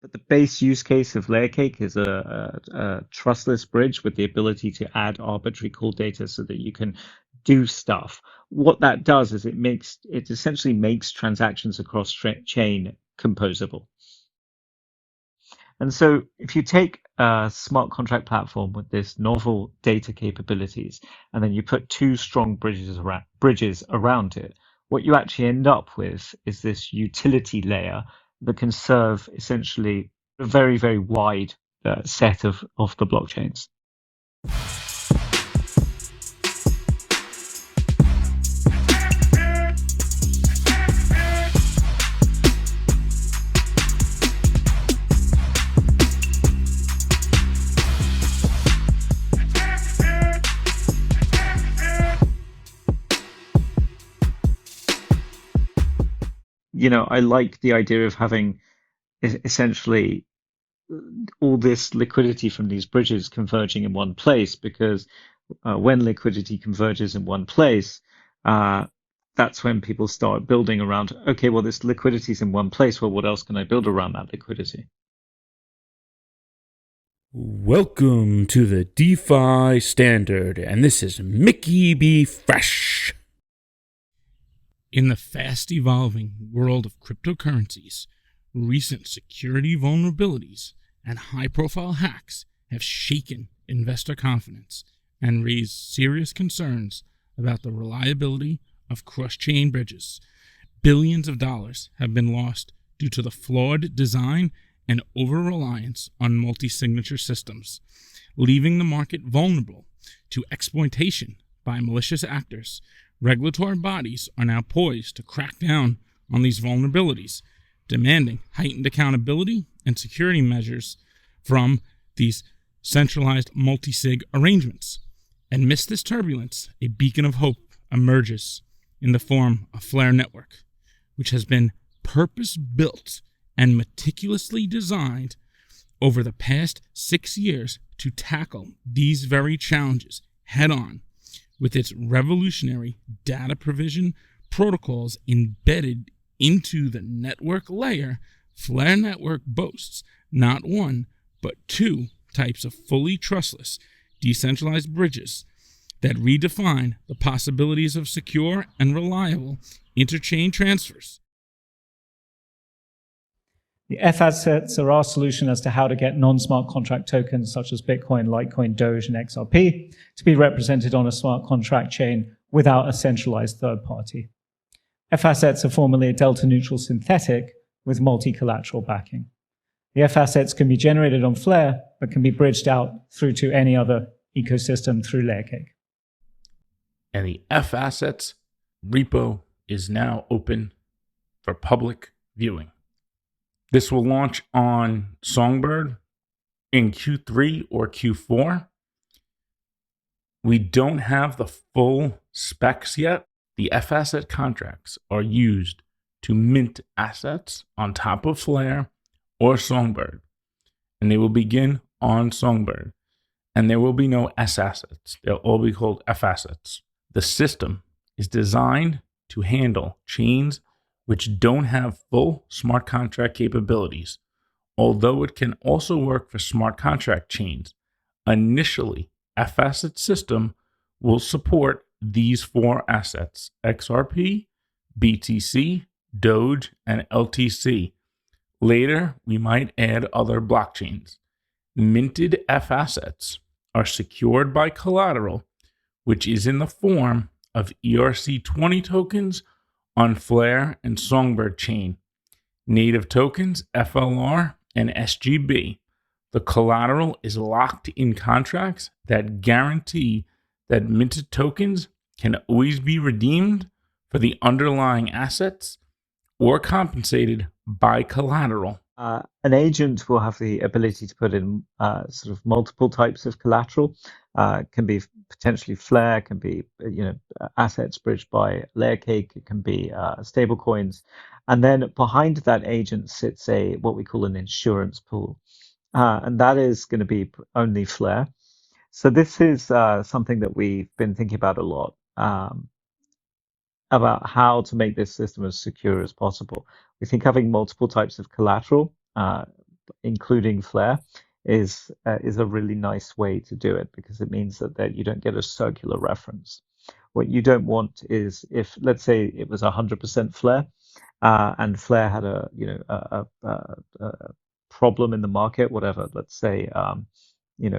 But the base use case of LayerCake is a trustless bridge with the ability to add arbitrary call data so that you can do stuff. What that does is it essentially makes transactions across chain composable. And so if you take a smart contract platform with this novel data capabilities, and then you put two strong bridges around it, what you actually end up with is this utility layer that can serve essentially a very, very wide set of the blockchains. I like the idea of having essentially all this liquidity from these bridges converging in one place, because when liquidity converges in one place, that's when people start building around, okay, well, this liquidity is in one place. Well, what else can I build around that liquidity? Welcome to the DeFi Standard, and this is Mickey B. Fresh. In the fast-evolving world of cryptocurrencies, recent security vulnerabilities and high-profile hacks have shaken investor confidence and raised serious concerns about the reliability of cross-chain bridges. Billions of dollars have been lost due to the flawed design and over-reliance on multi-signature systems, leaving the market vulnerable to exploitation by malicious actors. Regulatory bodies are now poised to crack down on these vulnerabilities, demanding heightened accountability and security measures from these centralized multi-sig arrangements. Amidst this turbulence, a beacon of hope emerges in the form of LayerNetwork, which has been purpose-built and meticulously designed over the past 6 years to tackle these very challenges head-on. With its revolutionary data provision protocols embedded into the network layer, LayerNetwork boasts not one, but two types of fully trustless, decentralized bridges that redefine the possibilities of secure and reliable interchain transfers. The F assets are our solution as to how to get non-smart contract tokens such as Bitcoin, Litecoin, Doge, and XRP to be represented on a smart contract chain without a centralized third party. F assets are formally a delta-neutral synthetic with multi-collateral backing. The F assets can be generated on Flare, but can be bridged out through to any other ecosystem through LayerCake. And the F assets repo is now open for public viewing. This will launch on Songbird in Q3 or Q4. We don't have the full specs yet. The F asset contracts are used to mint assets on top of Flare or Songbird, and they will begin on Songbird. And there will be no S assets. They'll all be called F assets. The system is designed to handle chains which don't have full smart contract capabilities, although it can also work for smart contract chains. Initially, F-Asset system will support these four assets: XRP, BTC, Doge, and LTC. Later, we might add other blockchains. Minted F-Assets are secured by collateral, which is in the form of ERC20 tokens on Flare and Songbird chain, native tokens, FLR, and SGB. The collateral is locked in contracts that guarantee that minted tokens can always be redeemed for the underlying assets or compensated by collateral. An agent will have the ability to put in sort of multiple types of collateral. Can be potentially Flare, can be assets bridged by LayerCake, it can be stable coins, and then behind that agent sits what we call an insurance pool, and that is going to be only Flare. So this is something that we've been thinking about a lot, about how to make this system as secure as possible. We think having multiple types of collateral including Flare, is a really nice way to do it, because it means that you don't get a circular reference. What you don't want is, if let's say it was 100% Flare, and Flare had a problem in the market, whatever. Let's say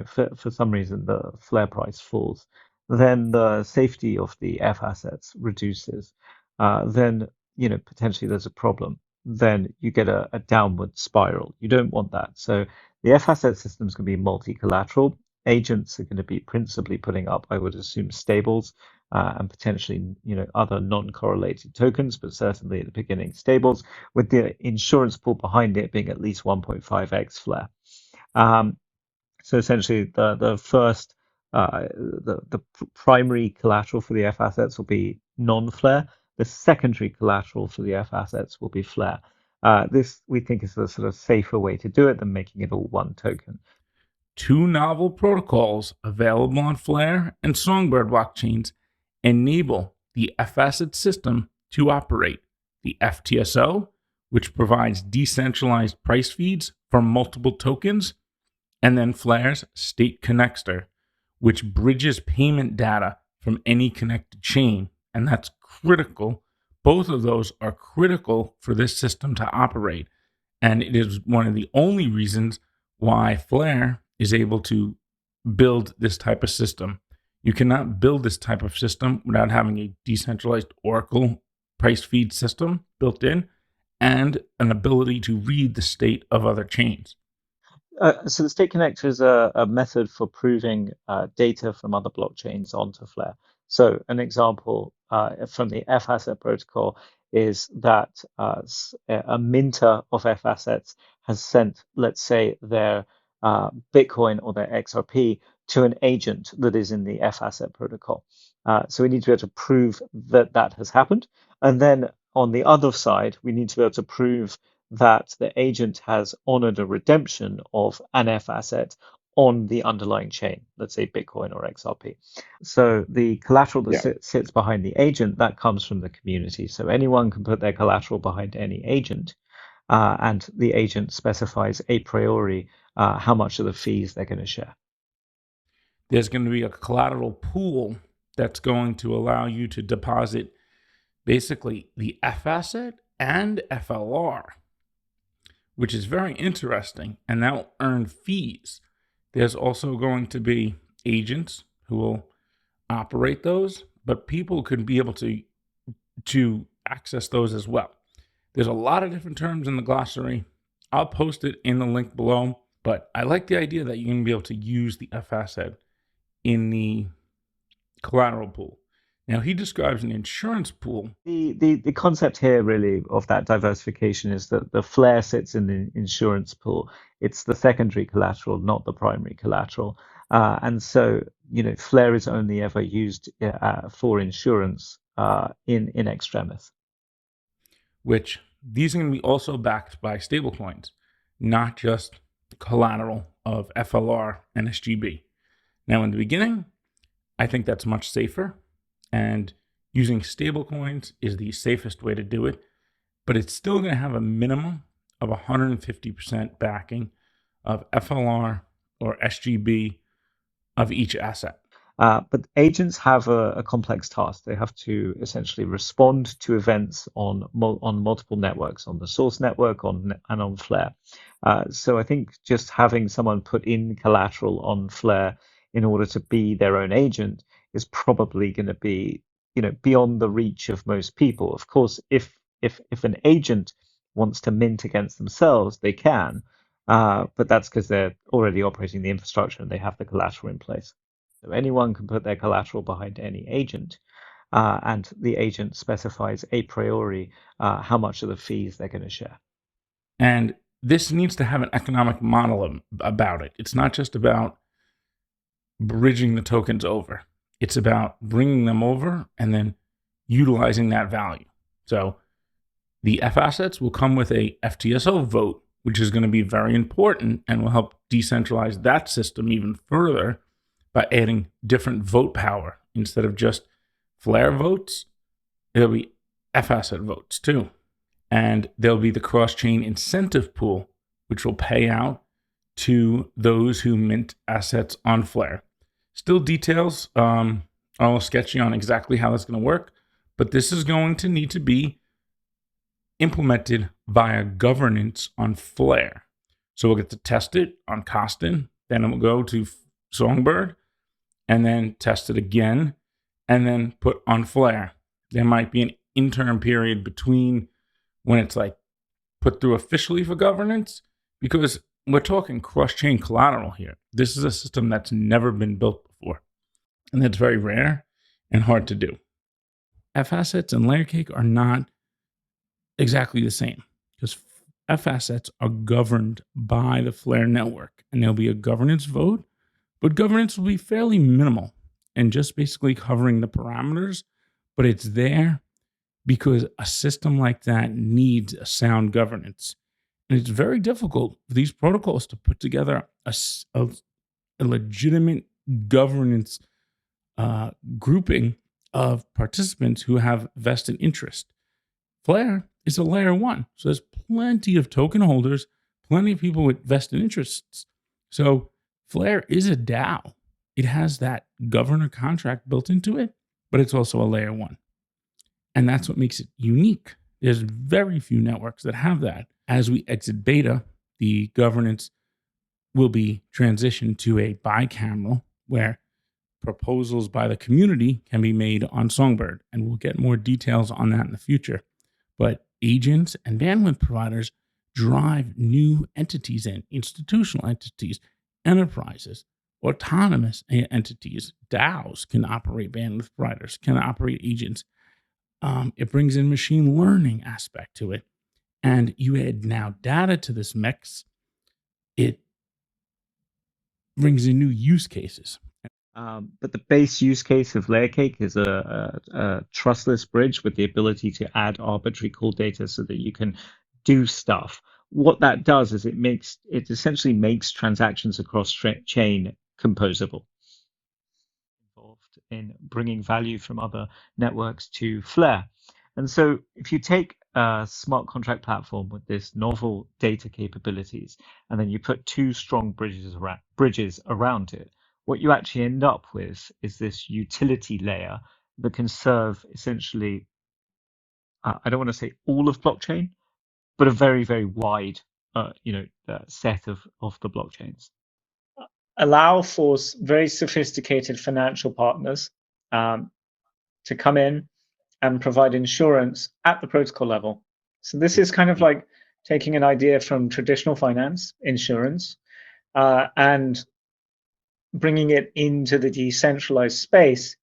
for some reason the Flare price falls, then the safety of the F assets reduces. Then potentially there's a problem. Then you get a downward spiral. You don't want that. So the F asset system is going to be multi-collateral. Agents are going to be principally putting up, I would assume, stables, and potentially other non-correlated tokens, but certainly at the beginning stables, with the insurance pool behind it being at least 1.5x Flare. So essentially, the first the primary collateral for the F assets will be non-Flare. The secondary collateral for the F assets will be Flare. This we think is a sort of safer way to do it than making it all one token. Two novel protocols available on Flare and Songbird blockchains enable the F-asset system to operate. The FTSO, which provides decentralized price feeds for multiple tokens, and then Flare's State Connector, which bridges payment data from any connected chain. And that's critical. Both of those are critical for this system to operate. And it is one of the only reasons why Flare is able to build this type of system. You cannot build this type of system without having a decentralized Oracle price feed system built in and an ability to read the state of other chains. So the State Connector is a method for proving data from other blockchains onto Flare. So an example from the F asset protocol is that a minter of F assets has sent, let's say, their Bitcoin or their XRP to an agent that is in the F asset protocol. So we need to be able to prove that that has happened. And then on the other side, we need to be able to prove that the agent has honored a redemption of an F asset on the underlying chain, let's say Bitcoin or XRP. So the collateral that sits behind the agent, that comes from the community. So anyone can put their collateral behind any agent, and the agent specifies a priori how much of the fees they're going to share. There's going to be a collateral pool that's going to allow you to deposit basically the F asset and FLR, which is very interesting, and that will earn fees. There's also going to be agents who will operate those, but people could be able to access those as well. There's a lot of different terms in the glossary. I'll post it in the link below, but I like the idea that you're going to be able to use the F asset in the collateral pool. Now, he describes an insurance pool. The concept here really of that diversification is that the Flare sits in the insurance pool. It's the secondary collateral, not the primary collateral. And so, Flare is only ever used for insurance in extremis. Which these are going to be also backed by stablecoins, not just collateral of FLR and SGB. Now, in the beginning, I think that's much safer. And using stablecoins is the safest way to do it, but it's still going to have a minimum of 150% backing of FLR or SGB of each asset. But agents have a complex task. They have to essentially respond to events on multiple networks, on the source network and on Flare. So I think just having someone put in collateral on Flare in order to be their own agent is probably going to be, beyond the reach of most people. Of course, if an agent wants to mint against themselves, they can, but that's because they're already operating the infrastructure and they have the collateral in place. So anyone can put their collateral behind any agent, and the agent specifies a priori how much of the fees they're going to share. And this needs to have an economic model about it. It's not just about bridging the tokens over. It's about bringing them over and then utilizing that value. So the F assets will come with a FTSO vote, which is going to be very important and will help decentralize that system even further by adding different vote power. Instead of just Flare votes, there'll be F asset votes too. And there'll be the cross-chain incentive pool which will pay out to those who mint assets on Flare. Still details are a little sketchy on exactly how that's going to work, but this is going to need to be implemented via governance on Flare. So we'll get to test it on Costin, then it will go to Songbird, and then test it again, and then put on Flare. There might be an interim period between when it's like put through officially for governance, because we're talking cross-chain collateral here. This is a system that's never been built before, and that's very rare and hard to do. F assets and LayerCake are not exactly the same, because F assets are governed by the Flare network, and there'll be a governance vote, but governance will be fairly minimal and just basically covering the parameters, but it's there because a system like that needs a sound governance. And it's very difficult for these protocols to put together a legitimate governance grouping of participants who have vested interest. Flare is a layer 1. So there's plenty of token holders, plenty of people with vested interests. So Flare is a DAO. It has that governor contract built into it, but it's also a layer 1. And that's what makes it unique. There's very few networks that have that. As we exit beta, the governance will be transitioned to a bicameral where proposals by the community can be made on Songbird. And we'll get more details on that in the future. But agents and bandwidth providers drive new entities in, institutional entities, enterprises, autonomous entities. DAOs can operate bandwidth providers, can operate agents. It brings in machine learning aspect to it. And you add now data to this mix, it brings in new use cases. But the base use case of LayerCake is a trustless bridge with the ability to add arbitrary call data so that you can do stuff. What that does is it essentially makes transactions across chain composable. Involved in bringing value from other networks to Flare. And so if you take a smart contract platform with this novel data capabilities, and then you put two strong bridges around it, what you actually end up with is this utility layer that can serve essentially, I don't want to say all of blockchain, but a very, very wide, set of the blockchains. Allow for very sophisticated financial partners to come in and provide insurance at the protocol level. So this is kind of like taking an idea from traditional finance, insurance, and bringing it into the decentralized space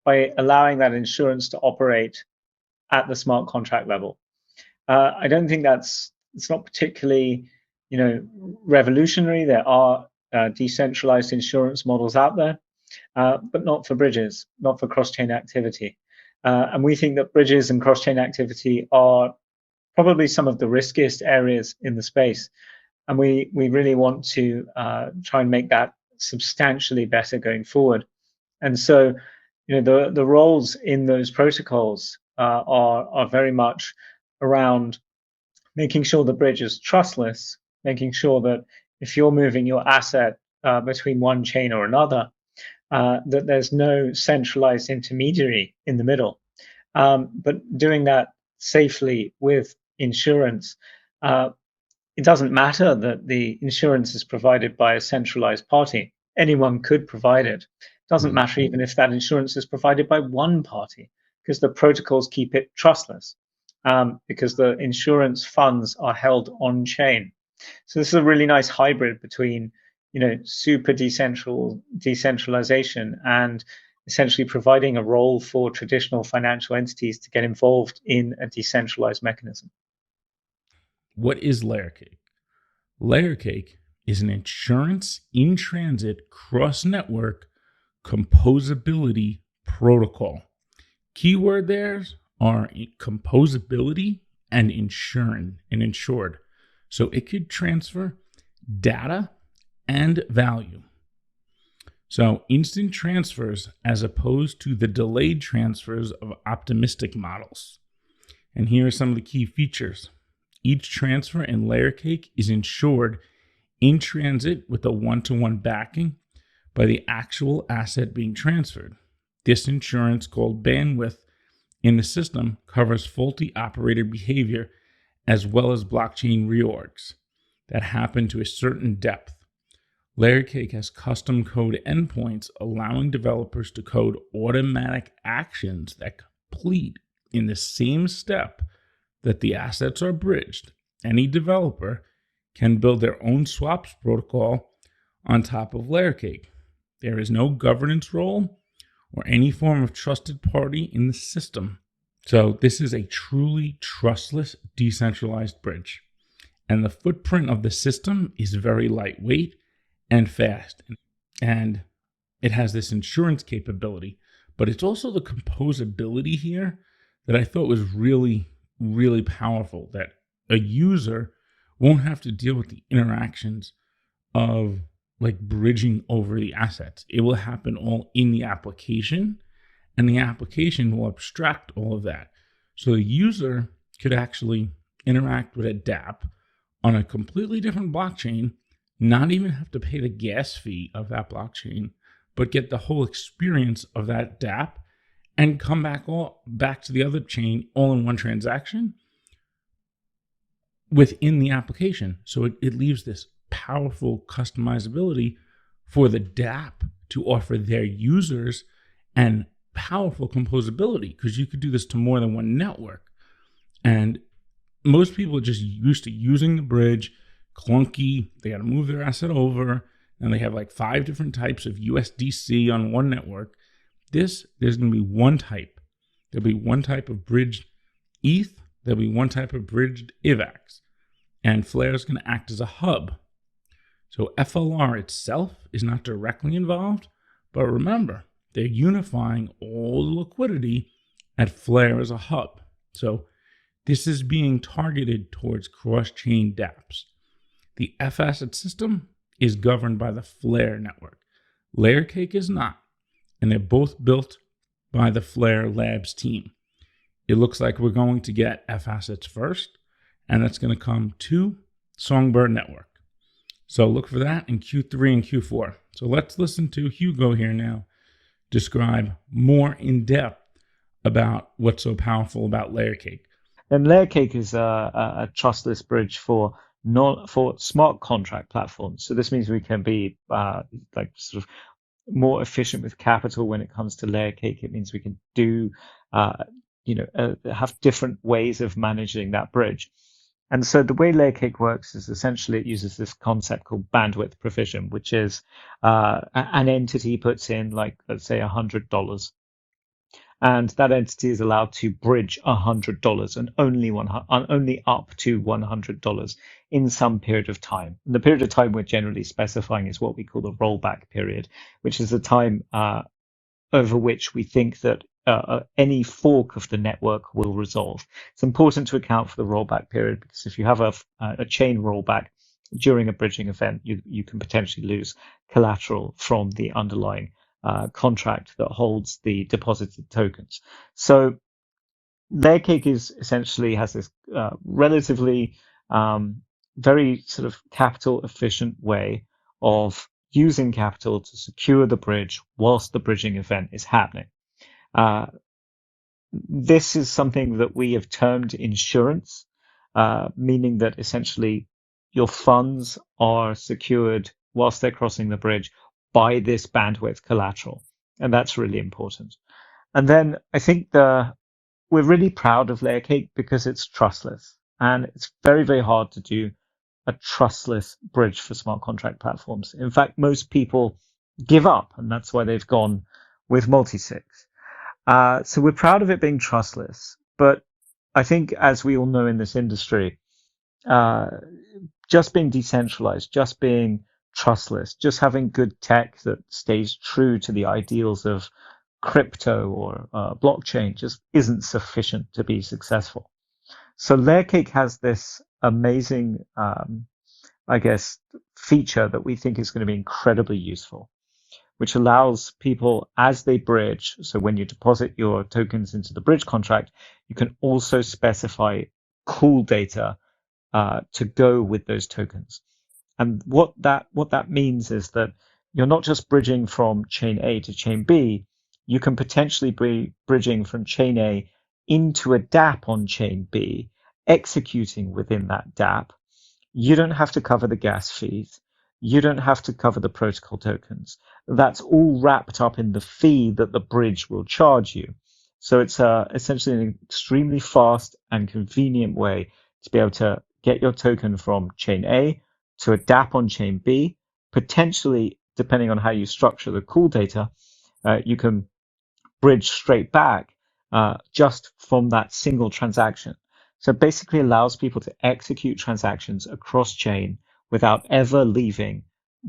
by allowing that insurance to operate at the smart contract level. I don't think it's not particularly, revolutionary. There are decentralized insurance models out there, but not for bridges, not for cross-chain activity. And we think that bridges and cross-chain activity are probably some of the riskiest areas in the space. And we really want to try and make that substantially better going forward. And so, the roles in those protocols are very much around making sure the bridge is trustless, making sure that if you're moving your asset between one chain or another, that there's no centralized intermediary in the middle. But doing that safely with insurance, it doesn't matter that the insurance is provided by a centralized party. Anyone could provide it. It doesn't matter even if that insurance is provided by one party, because the protocols keep it trustless, because the insurance funds are held on chain. So this is a really nice hybrid between, super decentralization and essentially providing a role for traditional financial entities to get involved in a decentralized mechanism. What is LayerCake? LayerCake is an insurance-in-transit cross-network composability protocol. Keyword there are composability and insured. So it could transfer data and value. So instant transfers as opposed to the delayed transfers of optimistic models. And here are some of the key features. Each transfer in LayerCake is insured in transit with a one-to-one backing by the actual asset being transferred. This insurance, called bandwidth in the system, covers faulty operator behavior as well as blockchain reorgs that happen to a certain depth. LayerCake has custom code endpoints allowing developers to code automatic actions that complete in the same step that the assets are bridged. Any developer can build their own swaps protocol on top of LayerCake. There is no governance role or any form of trusted party in the system. So this is a truly trustless, decentralized bridge. And the footprint of the system is very lightweight and fast. And it has this insurance capability, but it's also the composability here that I thought was really, really powerful, that a user won't have to deal with the interactions of like bridging over the assets. It will happen all in the application, and the application will abstract all of that. So the user could actually interact with a dApp on a completely different blockchain, not even have to pay the gas fee of that blockchain, but get the whole experience of that dApp and come back to the other chain all in one transaction within the application. So it leaves this powerful customizability for the dApp to offer their users and powerful composability, because you could do this to more than one network. And most people are just used to using the bridge, clunky, they got to move their asset over, and they have like 5 different types of USDC on one network. There's going to be one type. There'll be one type of bridged ETH. There'll be one type of bridged IVAX. And Flare is going to act as a hub. So FLR itself is not directly involved, but remember, they're unifying all the liquidity at Flare as a hub. So this is being targeted towards cross-chain dApps. The F-asset system is governed by the Flare network. LayerCake is not, and they're both built by the Flare Labs team. It looks like we're going to get F-assets first, and that's going to come to Songbird Network. So look for that in Q3 and Q4. So let's listen to Hugo here now describe more in depth about what's so powerful about LayerCake. And LayerCake is a trustless bridge for smart contract platforms. So this means we can be like sort of more efficient with capital when it comes to LayerCake. It means we can do have different ways of managing that bridge. And so the way LayerCake works is essentially it uses this concept called bandwidth provision, which is an entity puts in, like, let's say $100. And that entity is allowed to bridge $100 and only up to $100 in some period of time. And the period of time we're generally specifying is what we call the rollback period, which is the time over which we think that any fork of the network will resolve. It's important to account for the rollback period, because if you have a chain rollback during a bridging event, you can potentially lose collateral from the underlying contract that holds the deposited tokens. So LayerCake essentially has this relatively very sort of capital efficient way of using capital to secure the bridge whilst the bridging event is happening. This is something that we have termed insurance, meaning that essentially your funds are secured whilst they're crossing the bridge by this bandwidth collateral. And that's really important. And then I think we're really proud of LayerCake because it's trustless. And it's very, very hard to do a trustless bridge for smart contract platforms. In fact, most people give up, and that's why they've gone with multi-sig. So we're proud of it being trustless. But I think, as we all know in this industry, just being decentralized, just being trustless, just having good tech that stays true to the ideals of crypto or blockchain just isn't sufficient to be successful. So LayerCake has this amazing, feature that we think is going to be incredibly useful, which allows people as they bridge. So when you deposit your tokens into the bridge contract, you can also specify cool data to go with those tokens. And what that means is that you're not just bridging from chain A to chain B, you can potentially be bridging from chain A into a dApp on chain B, executing within that dApp. You don't have to cover the gas fees. You don't have to cover the protocol tokens. That's all wrapped up in the fee that the bridge will charge you. So it's essentially an extremely fast and convenient way to be able to get your token from chain A to a dApp on chain B. Potentially, depending on how you structure the call data, you can bridge straight back just from that single transaction. So it basically allows people to execute transactions across chain without ever leaving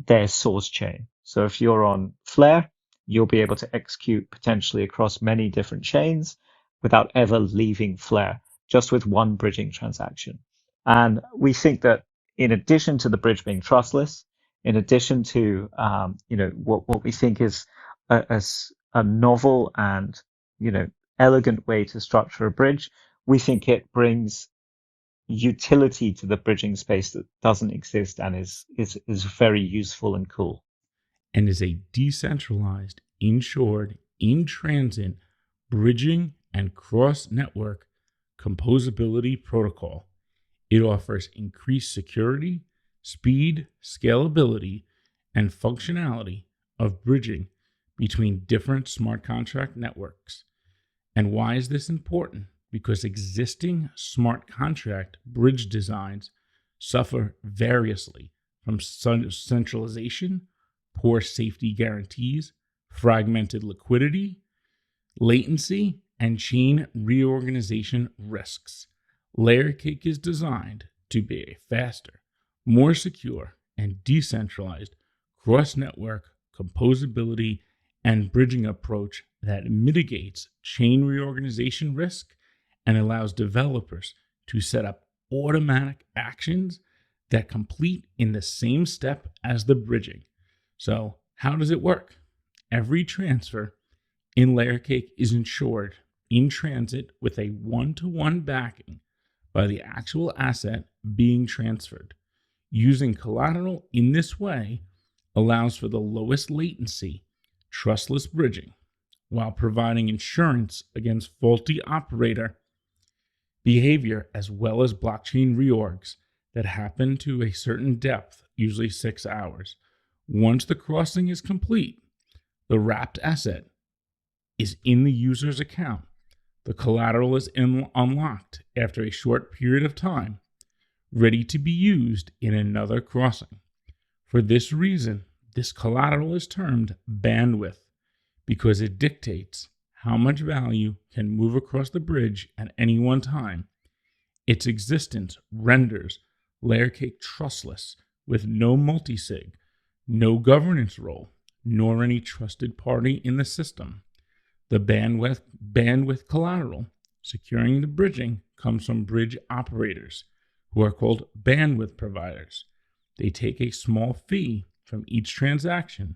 their source chain. So if you're on Flare, you'll be able to execute potentially across many different chains without ever leaving Flare, just with one bridging transaction. And we think that in addition to the bridge being trustless, in addition to what we think is a novel and elegant way to structure a bridge, we think it brings utility to the bridging space that doesn't exist and is very useful and cool. And is a decentralized, insured, in-transit, bridging, and cross-network composability protocol. It offers increased security, speed, scalability, and functionality of bridging between different smart contract networks. And why is this important? Because existing smart contract bridge designs suffer variously from centralization, poor safety guarantees, fragmented liquidity, latency, and chain reorganization risks. LayerCake is designed to be a faster, more secure, and decentralized cross-network composability and bridging approach that mitigates chain reorganization risk and allows developers to set up automatic actions that complete in the same step as the bridging. So how does it work? Every transfer in LayerCake is insured in transit with a one-to-one backing by the actual asset being transferred. Using collateral in this way allows for the lowest latency, trustless bridging, while providing insurance against faulty operator behavior as well as blockchain reorgs that happen to a certain depth, usually 6 hours. Once the crossing is complete, the wrapped asset is in the user's account. The collateral is unlocked after a short period of time, ready to be used in another crossing. For this reason, this collateral is termed bandwidth because it dictates how much value can move across the bridge at any one time. Its existence renders LayerCake trustless with no multisig, no governance role, nor any trusted party in the system. The bandwidth collateral securing the bridging comes from bridge operators, who are called bandwidth providers. They take a small fee from each transaction.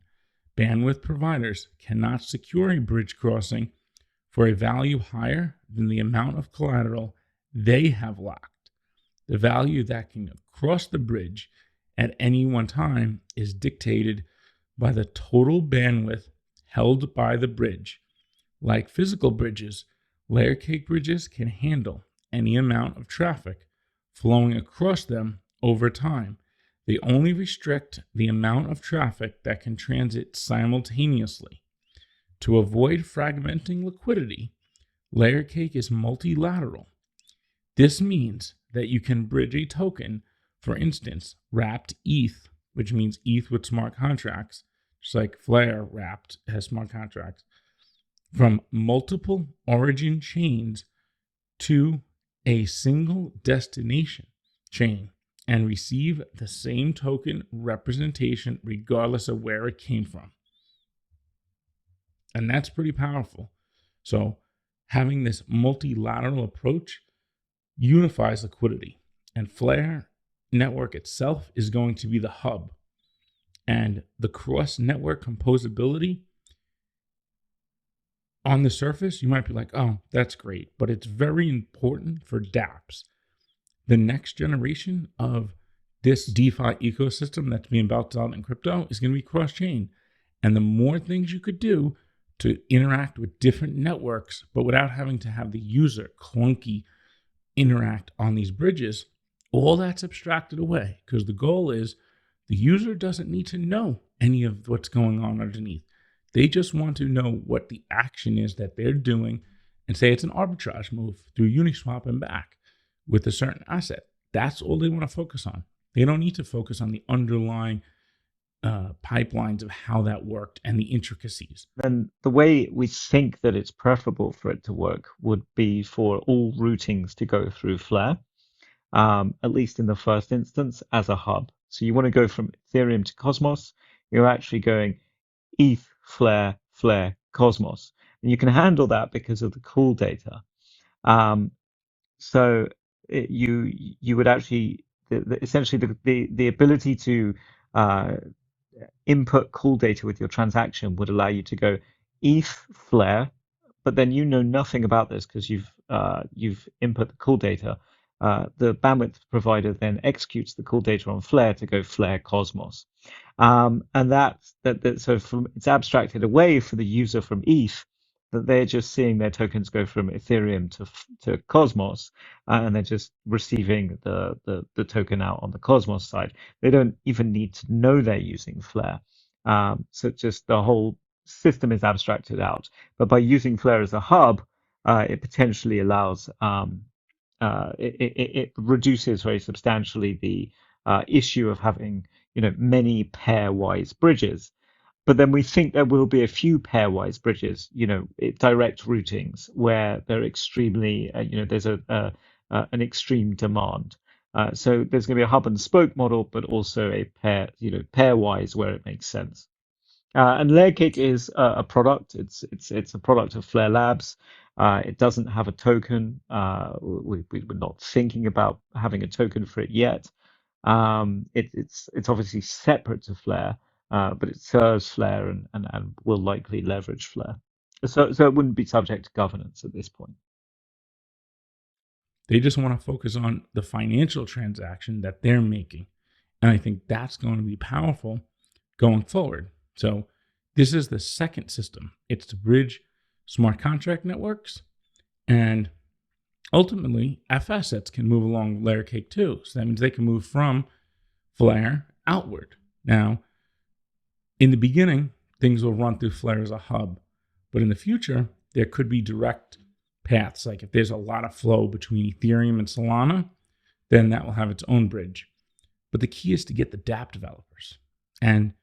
Bandwidth providers cannot secure a bridge crossing for a value higher than the amount of collateral they have locked. The value that can cross the bridge at any one time is dictated by the total bandwidth held by the bridge. Like physical bridges, LayerCake bridges can handle any amount of traffic flowing across them over time. They only restrict the amount of traffic that can transit simultaneously. To avoid fragmenting liquidity, LayerCake is multilateral. This means that you can bridge a token, for instance, wrapped ETH, which means ETH with smart contracts, just like Flare wrapped has smart contracts, from multiple origin chains to a single destination chain and receive the same token representation regardless of where it came from. And that's pretty powerful. So having this multilateral approach unifies liquidity, and Flare network itself is going to be the hub. And the cross-network composability, on the surface, you might be like, oh, that's great, but it's very important for dApps. the next generation of this DeFi ecosystem that's being built out in crypto is going to be cross-chain. And the more things you could do to interact with different networks, but without having to have the user clunky interact on these bridges, all that's abstracted away, because the goal is the user doesn't need to know any of what's going on underneath. They just want to know what the action is that they're doing and say it's an arbitrage move through Uniswap and back with a certain asset. That's all they want to focus on. They don't need to focus on the underlying pipelines of how that worked and the intricacies. Then the way we think that it's preferable for it to work would be for all routings to go through Flare, at least in the first instance, as a hub. So you want to go from Ethereum to Cosmos, you're actually going ETH, Flare, Flare, Cosmos. And you can handle that because of the cool data. You would actually, essentially the ability to input cool data with your transaction would allow you to go ETH, Flare, but then you know nothing about this because you've input the cool data. The bandwidth provider then executes the cool data on Flare to go Flare Cosmos. And so it's abstracted away for the user from ETH, that they're just seeing their tokens go from Ethereum to Cosmos, and they're just receiving the token out on the Cosmos side. They don't even need to know they're using Flare. So just the whole system is abstracted out. But by using Flare as a hub, it potentially allows it reduces very substantially the issue of having many pairwise bridges. But then we think there will be a few pairwise bridges, direct routings where they're extremely, there's an extreme demand. So there's going to be a hub and spoke model, but also a pairwise where it makes sense. And LayerCake is a product. It's a product of Flare Labs. It doesn't have a token. We're not thinking about having a token for it yet. It's obviously separate to Flare, but it serves Flare and will likely leverage Flare. So it wouldn't be subject to governance at this point. They just want to focus on the financial transaction that they're making. And I think that's going to be powerful going forward. So this is the second system. It's to bridge smart contract networks. And ultimately, F assets can move along LayerCake too. So that means they can move from Flare outward. Now, in the beginning, things will run through Flare as a hub. But in the future, there could be direct paths. Like if there's a lot of flow between Ethereum and Solana, then that will have its own bridge. But the key is to get the dApp developers and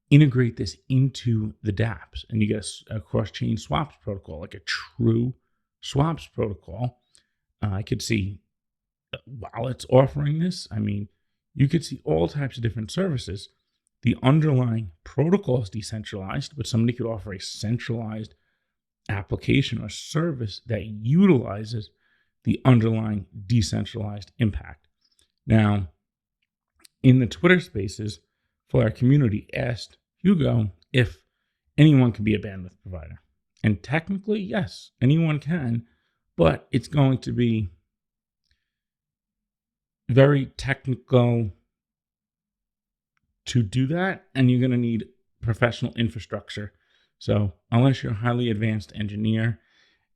integrate this into the dApps. And you get a cross-chain swaps protocol, like a true swaps protocol. I could see wallets offering this. I mean, you could see all types of different services. The underlying protocol is decentralized, but somebody could offer a centralized application or service that utilizes the underlying decentralized impact. Now, in the Twitter spaces, Flare community asked Hugo if anyone can be a bandwidth provider. And technically, yes, anyone can, but it's going to be very technical to do that, and you're going to need professional infrastructure. So unless you're a highly advanced engineer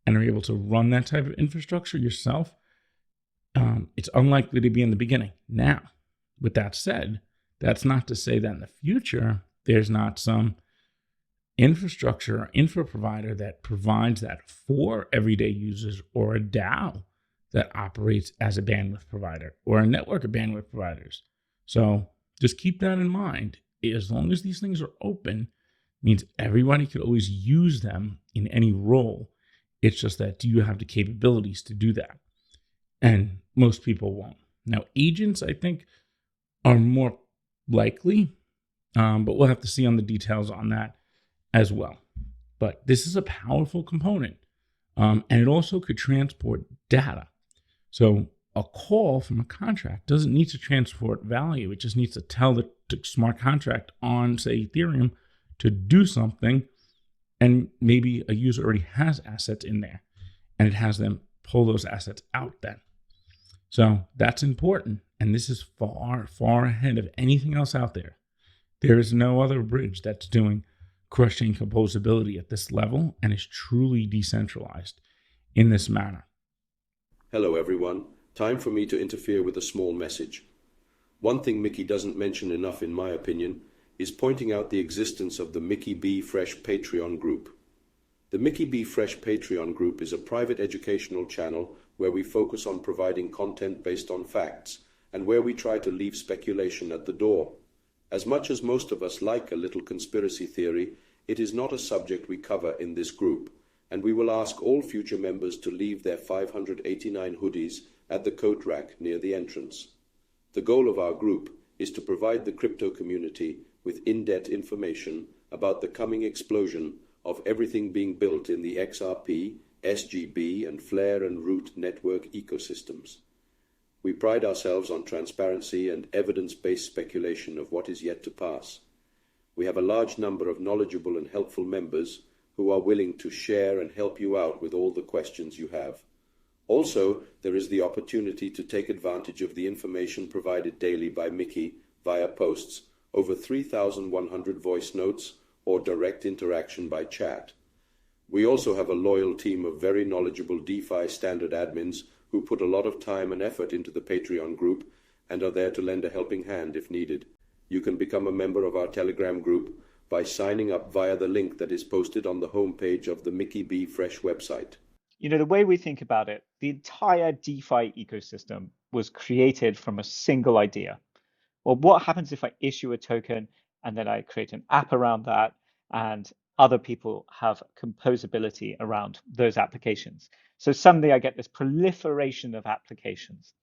and are able to run that type of infrastructure yourself, it's unlikely to be in the beginning. Now, with that said, that's not to say that in the future, there's not some infrastructure or infra provider that provides that for everyday users, or a DAO that operates as a bandwidth provider, or a network of bandwidth providers. So just keep that in mind. As long as these things are open, means everybody could always use them in any role. It's just that, do you have the capabilities to do that? And most people won't. Now, agents, I think, are more likely, but we'll have to see on the details on that as well. But this is a powerful component, and it also could transport data. So a call from a contract doesn't need to transport value. It just needs to tell the smart contract on, say, Ethereum to do something, and maybe a user already has assets in there, and it has them pull those assets out then. So that's important. And this is far, far ahead of anything else out there. There is no other bridge that's doing cross-chain composability at this level and is truly decentralized in this manner. Hello everyone. Time for me to interfere with a small message. One thing Mickey doesn't mention enough, in my opinion, is pointing out the existence of the Mickey B. Fresh Patreon group. The Mickey B. Fresh Patreon group is a private educational channel where we focus on providing content based on facts and where we try to leave speculation at the door. As much as most of us like a little conspiracy theory, it is not a subject we cover in this group, and we will ask all future members to leave their 589 hoodies at the coat rack near the entrance. The goal of our group is to provide the crypto community with in-depth information about the coming explosion of everything being built in the XRP, SGB, and Flare and RootNetwork ecosystems. We pride ourselves on transparency and evidence-based speculation of what is yet to pass. We have a large number of knowledgeable and helpful members who are willing to share and help you out with all the questions you have. Also, there is the opportunity to take advantage of the information provided daily by Mickey via posts, over 3,100 voice notes, or direct interaction by chat. We also have a loyal team of very knowledgeable DeFi standard admins who put a lot of time and effort into the Patreon group and are there to lend a helping hand if needed. You can become a member of our Telegram group by signing up via the link that is posted on the homepage of the Mickey B. Fresh website. You know, the way we think about it, the entire DeFi ecosystem was created from a single idea. Well, what happens if I issue a token and then I create an app around that and other people have composability around those applications? So suddenly I get this proliferation of applications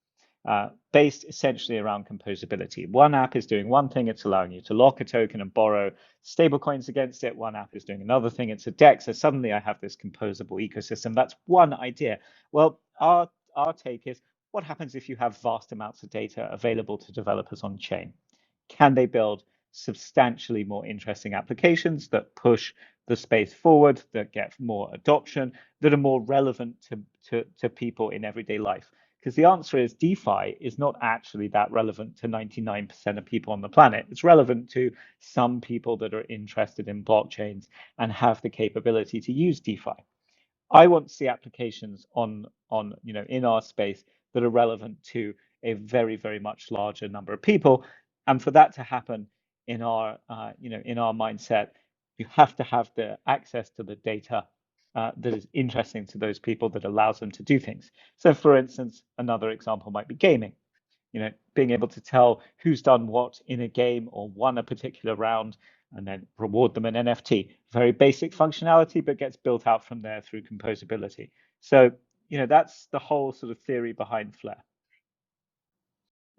based essentially around composability. One app is doing one thing, it's allowing you to lock a token and borrow stablecoins against it. One app is doing another thing, it's a DEX. So suddenly I have this composable ecosystem. That's one idea. Well, our take is, what happens if you have vast amounts of data available to developers on chain? Can they build substantially more interesting applications that push the space forward, that get more adoption, that are more relevant to people in everyday life? Because the answer is DeFi is not actually that relevant to 99% of people on the planet. It's relevant to some people that are interested in blockchains and have the capability to use DeFi. I want to see applications in our space that are relevant to a very, very much larger number of people. And for that to happen in our mindset, you have to have the access to the data that is interesting to those people, that allows them to do things. So for instance, another example might be gaming. Being able to tell who's done what in a game or won a particular round and then reward them an NFT. Very basic functionality, but gets built out from there through composability. So, that's the whole sort of theory behind Flare.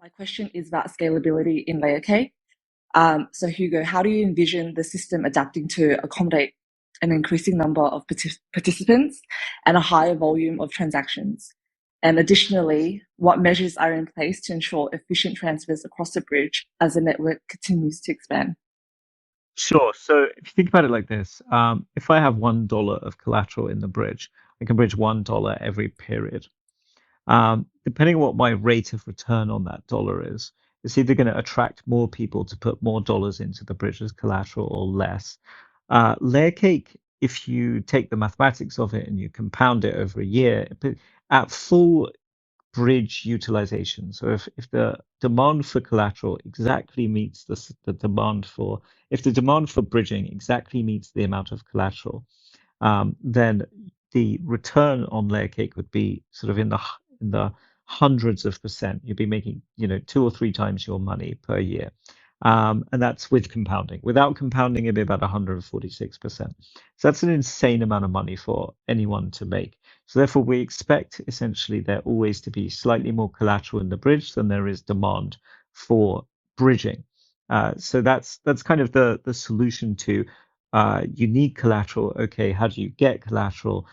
My question is about scalability in LayerCake. So Hugo, how do you envision the system adapting to accommodate an increasing number of participants and a higher volume of transactions? And additionally, what measures are in place to ensure efficient transfers across the bridge as the network continues to expand? Sure. So if you think about it like this, if I have $1 of collateral in the bridge, I can bridge $1 every period. Depending on what my rate of return on that dollar is, it's either going to attract more people to put more dollars into the bridge as collateral or less. LayerCake, if you take the mathematics of it and you compound it over a year, at full bridge utilization. So if the demand for collateral exactly meets the demand for, if the demand for bridging exactly meets the amount of collateral, then the return on LayerCake would be sort of in the hundreds of percent. You'd be making 2 or 3 times your money per year. And that's with compounding. Without compounding, it'd be about 146%. So that's an insane amount of money for anyone to make. So therefore, we expect essentially there always to be slightly more collateral in the bridge than there is demand for bridging. So that's kind of the solution to you need collateral. Okay, how do you get collateral?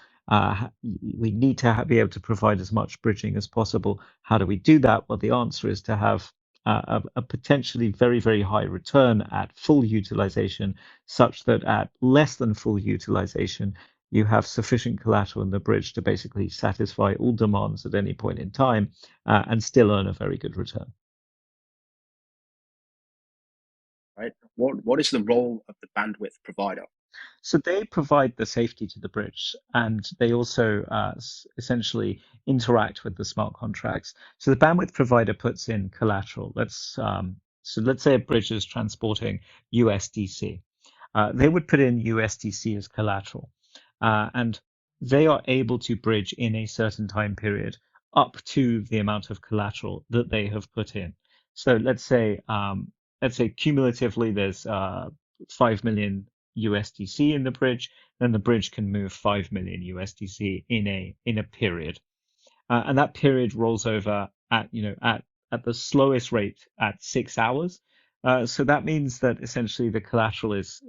We need to be able to provide as much bridging as possible. How do we do that? Well, the answer is to have a potentially very, very high return at full utilization, such that at less than full utilization, you have sufficient collateral in the bridge to basically satisfy all demands at any point in time and still earn a very good return. Right. What is the role of the bandwidth provider? So they provide the safety to the bridge, and they also essentially interact with the smart contracts. So the bandwidth provider puts in collateral. Let's say a bridge is transporting USDC. They would put in USDC as collateral, and they are able to bridge in a certain time period up to the amount of collateral that they have put in. So let's say cumulatively there's 5 million USDC in the bridge, then the bridge can move 5 million USDC in a period, and that period rolls over at the slowest rate at 6 hours. So that means that essentially the collateral is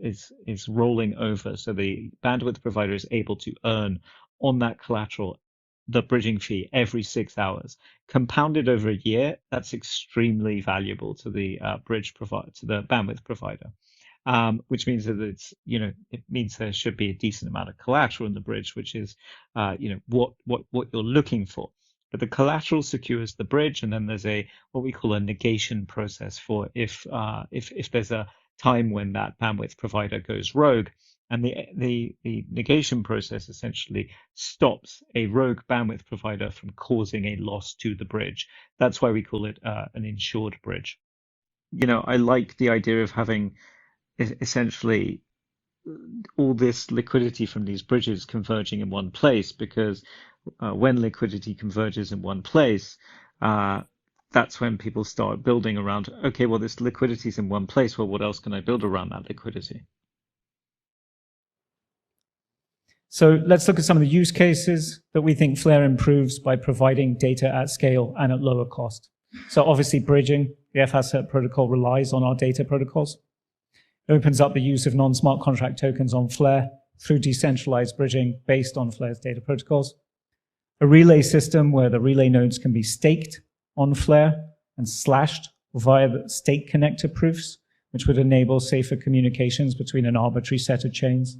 rolling over. So the bandwidth provider is able to earn on that collateral the bridging fee every 6 hours, compounded over a year. That's extremely valuable to the the bandwidth provider. Which means that it means there should be a decent amount of collateral in the bridge, which is what you're looking for. But the collateral secures the bridge, and then there's what we call a negation process for if there's a time when that bandwidth provider goes rogue, and the negation process essentially stops a rogue bandwidth provider from causing a loss to the bridge. That's why we call it an insured bridge. I like the idea of having essentially all this liquidity from these bridges converging in one place, because when liquidity converges in one place, that's when people start building around, okay, well, this liquidity is in one place. Well, what else can I build around that liquidity? So let's look at some of the use cases that we think Flare improves by providing data at scale and at lower cost. So obviously bridging, the F-Asset protocol relies on our data protocols. It opens up the use of non-smart contract tokens on Flare through decentralized bridging based on Flare's data protocols. A relay system where the relay nodes can be staked on Flare and slashed via the stake connector proofs, which would enable safer communications between an arbitrary set of chains.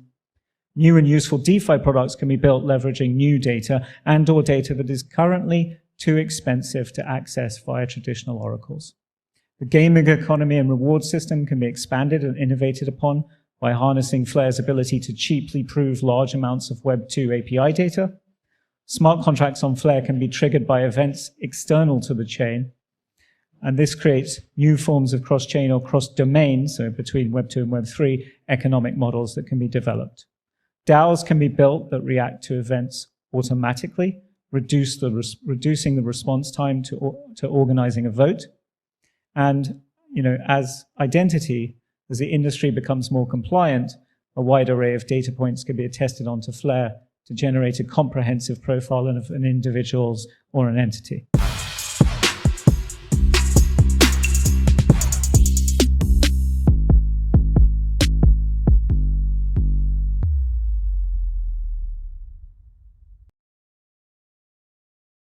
New and useful DeFi products can be built leveraging new data and/or data that is currently too expensive to access via traditional oracles. The gaming economy and reward system can be expanded and innovated upon by harnessing Flare's ability to cheaply prove large amounts of Web2 API data. Smart contracts on Flare can be triggered by events external to the chain, and this creates new forms of cross-chain or cross-domain, so between Web2 and Web3, economic models that can be developed. DAOs can be built that react to events automatically, reducing the response time to organizing a vote. And, as identity, as the industry becomes more compliant, a wide array of data points can be attested onto Flare to generate a comprehensive profile of an individual's or an entity.